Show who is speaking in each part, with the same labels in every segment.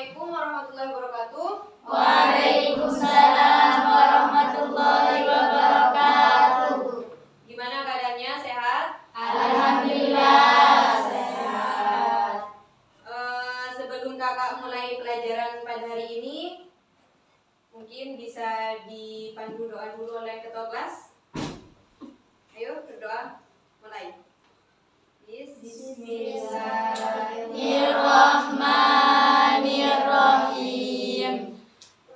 Speaker 1: Assalamualaikum warahmatullahi wabarakatuh.
Speaker 2: Waalaikumsalam warahmatullahi wabarakatuh.
Speaker 1: Gimana keadaannya? Sehat?
Speaker 2: Alhamdulillah sehat.
Speaker 1: Sebelum kakak mulai pelajaran pada hari ini, mungkin bisa dipandu doa dulu oleh ketua kelas. Ayo berdoa, mulai.
Speaker 2: Bismillahirrahmanirrahim.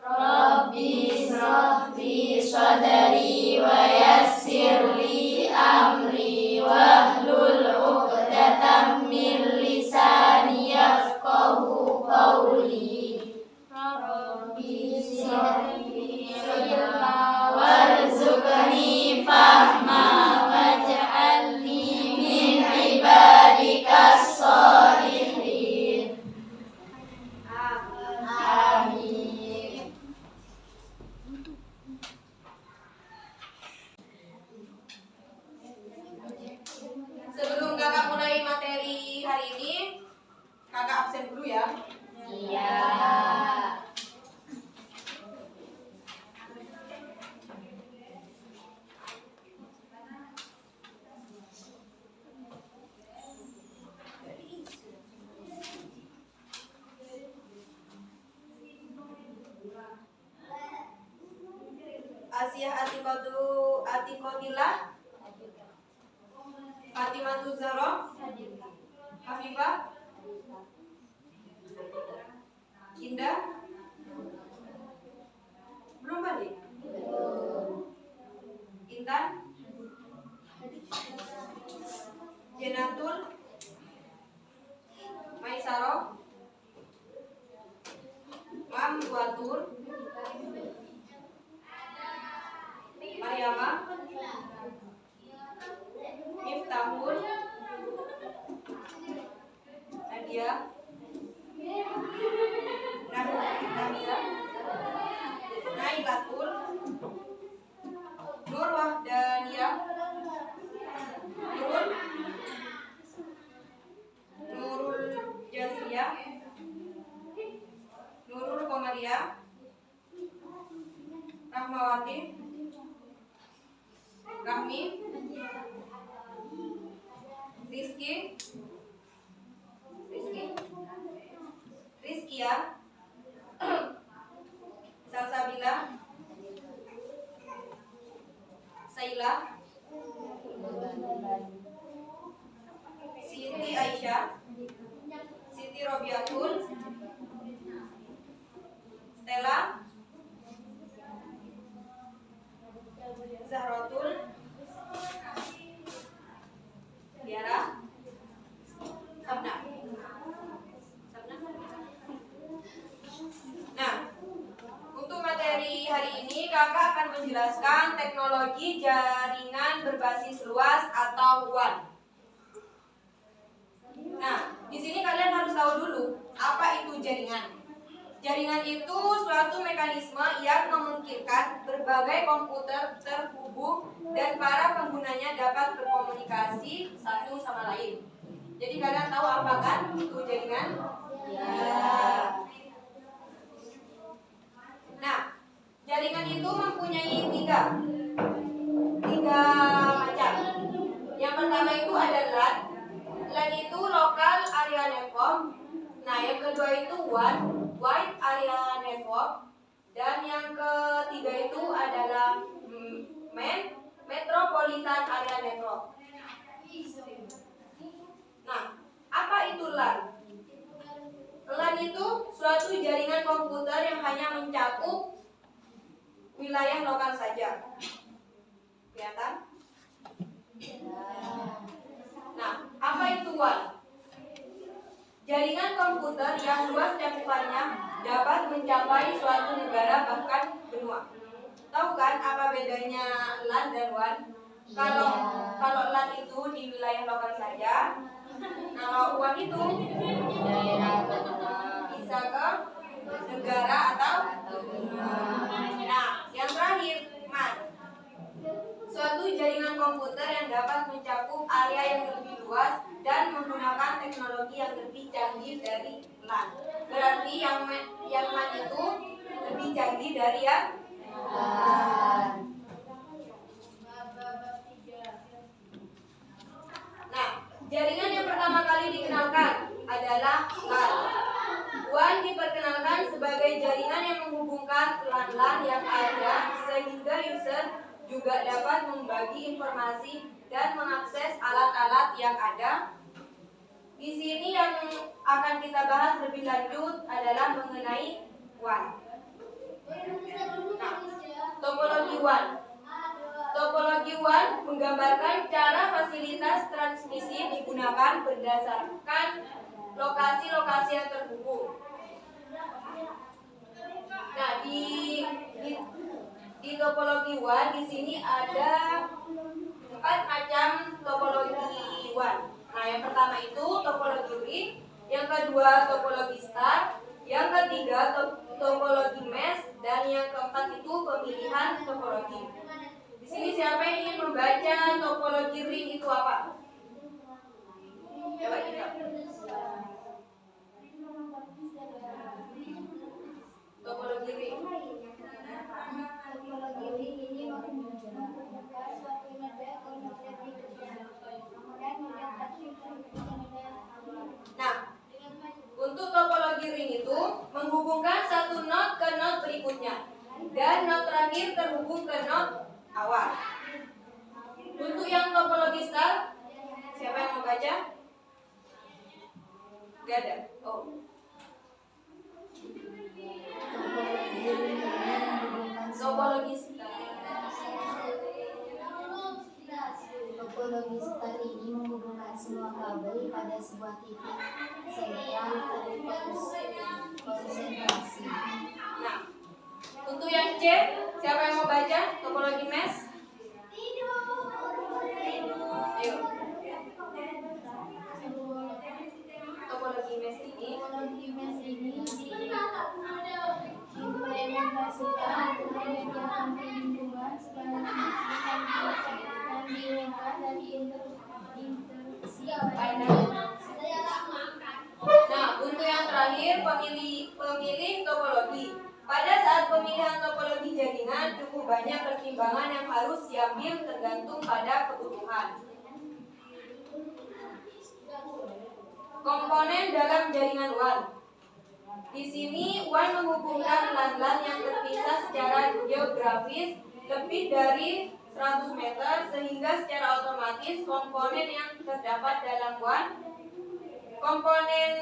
Speaker 2: Rabbi shrah li sadri wa yassir li amri wahlul 'uqdatam min lisani yafqahu qawli. Rabbi zidni ilma warzuqni fahma waj'alni min ibadikas sholihin. Amin.
Speaker 1: Sebelum kakak mulai materi hari ini, kakak absen dulu ya.
Speaker 2: Iya.
Speaker 1: Asiyah Atikotillah, Fatimatu Zahra, Hafifah, Indah, belum balik? Intan, Jenatul, Maisaro, Mambuatur, Mariama, Miftahul, Nadia, Nadia, Nailatul, Nur Wahdaniyah, Nurul Jaziyah, Nurul Komariah, Rahmawati, Rahmi, Rizkia, Salsabila, Saila, Siti Aisyah, Siti Robiatul, Stella, Zahratul, Tiara, Sabna. Nah, untuk materi hari ini kakak akan menjelaskan teknologi jaringan berbasis luas atau WAN. Nah, di sini kalian harus tahu dulu apa itu jaringan. Jaringan itu suatu mekanisme yang memungkinkan berbagai komputer terhubung dan para penggunanya dapat berkomunikasi satu sama lain. Jadi kalian tahu apa kan itu jaringan? Ya. Nah, jaringan itu mempunyai tiga macam. Yang pertama itu ada LAN. LAN itu Local Area Network. Nah, yang kedua itu WAN, Wide Area Network. Dan yang ketiga itu adalah Metropolitan Area Network. Nah, apa itu LAN? LAN itu suatu jaringan komputer yang hanya mencakup wilayah lokal saja. Kelihatan? Nah, apa itu WAN? Jaringan komputer yang luas cakupannya dapat mencapai suatu negara bahkan benua. Tahu kan apa bedanya LAN dan WAN? Kalau LAN itu di wilayah lokal saja, kalau WAN itu bisa ke negara atau nah, yang terakhir MAN. Suatu jaringan komputer yang dapat mencakup area yang lebih luas dan menggunakan teknologi yang lebih canggih dari LAN. Berarti berarti yang man itu lebih canggih dari yang Nah, jaringan yang pertama kali dikenalkan adalah LAN. WAN diperkenalkan sebagai jaringan yang menghubungkan LAN-LAN yang ada sehingga user juga dapat membagi informasi dan mengakses alat-alat yang ada. Di sini yang akan kita bahas lebih lanjut adalah mengenai WAN. Nah, topologi WAN. Topologi WAN menggambarkan cara fasilitas transmisi digunakan berdasarkan lokasi-lokasi yang terhubung. Nah, di topologi WAN di sini ada 4 macam topologi WAN. Nah, yang pertama itu topologi ring, yang kedua topologi star, yang ketiga topologi mesh, dan yang keempat itu pemilihan topologi. Di sini siapa yang ingin membaca topologi ring itu apa? Coba kita. Topologi ring.
Speaker 2: Topologi ring ini menghubungkan suatu nada ke nada berikutnya. Kemudian nada terakhir terhubung ke nada.
Speaker 1: Nah, untuk topologi ring itu menghubungkan satu not ke not berikutnya dan not terakhir terhubung ke not awal. Untuk yang topologi star, siapa yang mau baca? Gak ada. Oh. Topologi star.
Speaker 2: Topologi star ini menghubungkan semua kabel pada sebuah titik sentral terkonsentrasi.
Speaker 1: Nah, untuk yang C, siapa yang mau baca topologi mesh? Ayo. Topologi mesh ini
Speaker 2: diimplementasikan untuk menyediakan perlindungan sebaliknya dan diungkap dari interupsi pada.
Speaker 1: Nah, untuk yang terakhir pemilih topologi. Pada saat pemilihan topologi jaringan cukup banyak pertimbangan yang harus diambil tergantung pada kebutuhan. Komponen dalam jaringan WAN. Di sini WAN menghubungkan LAN-LAN yang terpisah secara geografis lebih dari 100 meter sehingga secara otomatis komponen yang terdapat dalam WAN komponen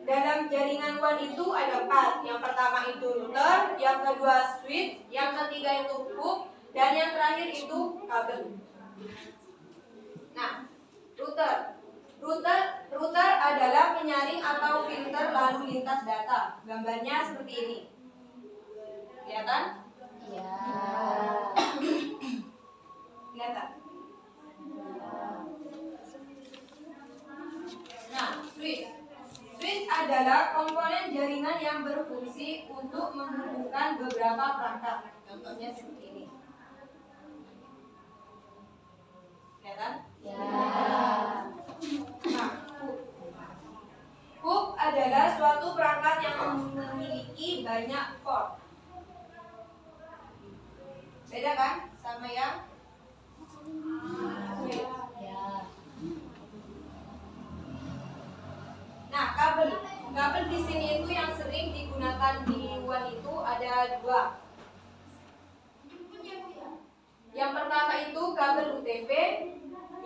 Speaker 1: dalam jaringan WAN itu ada 4. Yang pertama itu router, yang kedua switch, yang ketiga itu hub, dan yang terakhir itu kabel. Nah, router adalah penyaring atau filter lalu lintas data. Gambarnya seperti ini. Kelihatan?
Speaker 2: Ya.
Speaker 1: Kelihatan. Nah, switch adalah komponen jaringan yang berfungsi untuk menghubungkan beberapa perangkat. Contohnya seperti ini. Kelihatan?
Speaker 2: Ya.
Speaker 1: Nah, hub adalah suatu perangkat yang memiliki banyak port. Beda kan sama yang switch?
Speaker 2: Ya.
Speaker 1: Nah, kabel di sini itu yang sering digunakan di WAN itu ada 2. Yang pertama itu kabel UTP,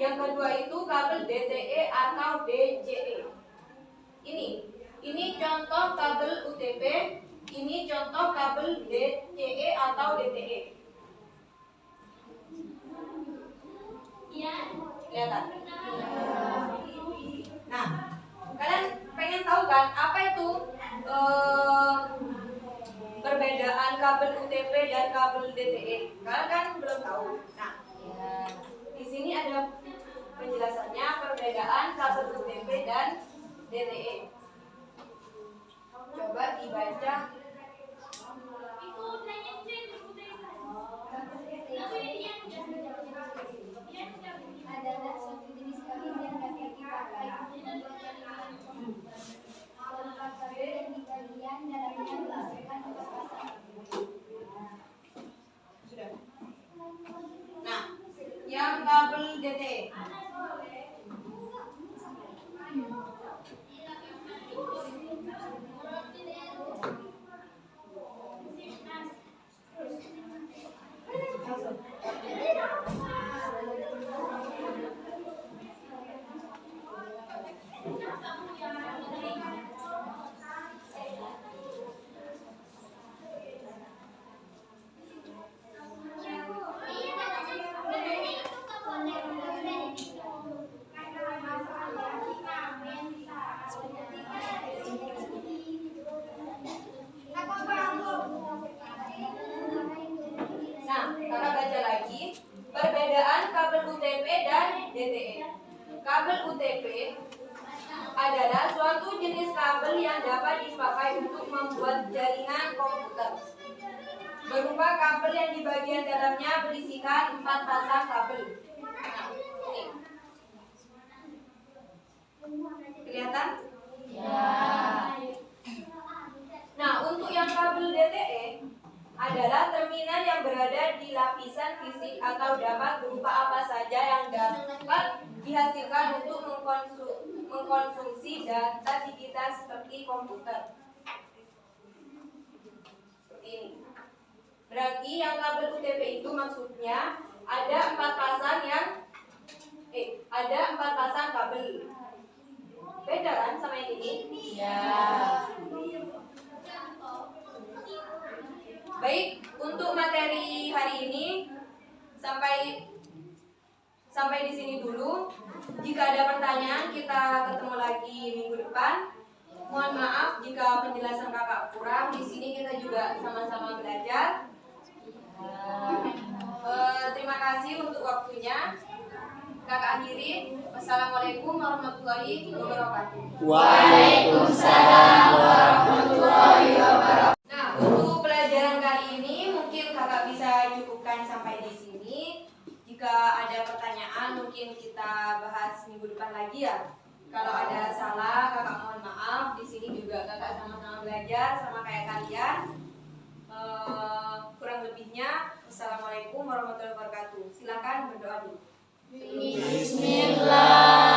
Speaker 1: yang kedua itu kabel DTE atau DCE. Ini contoh kabel UTP, ini contoh kabel DCE atau DTE. Kelihatan? Nah, kalian pengen tahu kan apa itu perbedaan kabel UTP dan kabel DTE? Kalian kan belum tahu. Nah, di sini ada penjelasannya perbedaan kabel UTP dan DTE. Coba dibaca.
Speaker 2: Adalah suatu jenis kabel yang dapat dipakai untuk membuat jaringan kontak kabel dan yang dihasilkan 4 pasang.
Speaker 1: Sudah. Nah, yang kabel DTE. Nah, kakak baca lagi perbedaan kabel UTP dan DTE. Kabel UTP adalah suatu jenis kabel yang dapat dipakai untuk membuat jaringan komputer. Berupa kabel yang di bagian dalamnya berisikan 4 pasang kabel. Nah, ini. Kelihatan? Nah, untuk yang kabel DTE adalah terminal yang berada di lapisan fisik atau dapat berupa apa saja yang dapat dihasilkan untuk mengkonsumsi data digital seperti komputer. Seperti ini. Berarti yang kabel UTP itu maksudnya ada 4 pasang kabel. Beda kan sama yang ini? Baik, untuk materi hari ini sampai di sini dulu. Jika ada pertanyaan, kita ketemu lagi minggu depan. Mohon maaf jika penjelasan kakak kurang. Di sini kita juga sama-sama belajar. Terima kasih untuk waktunya. Kakak akhiri. Wassalamualaikum warahmatullahi wabarakatuh.
Speaker 3: Waalaikumsalam warahmatullahi wabarakatuh.
Speaker 1: Nah, untuk pelajaran kali ini mungkin kakak bisa cukupkan sampai di sini. Jika ada pertanyaan mungkin kita bahas minggu depan lagi ya. Kalau ada salah kakak mohon maaf. Di sini juga kakak sama-sama belajar sama kayak kalian. Kurang lebihnya Assalamualaikum warahmatullahi wabarakatuh. Silakan berdoa dulu.
Speaker 3: Bismillah.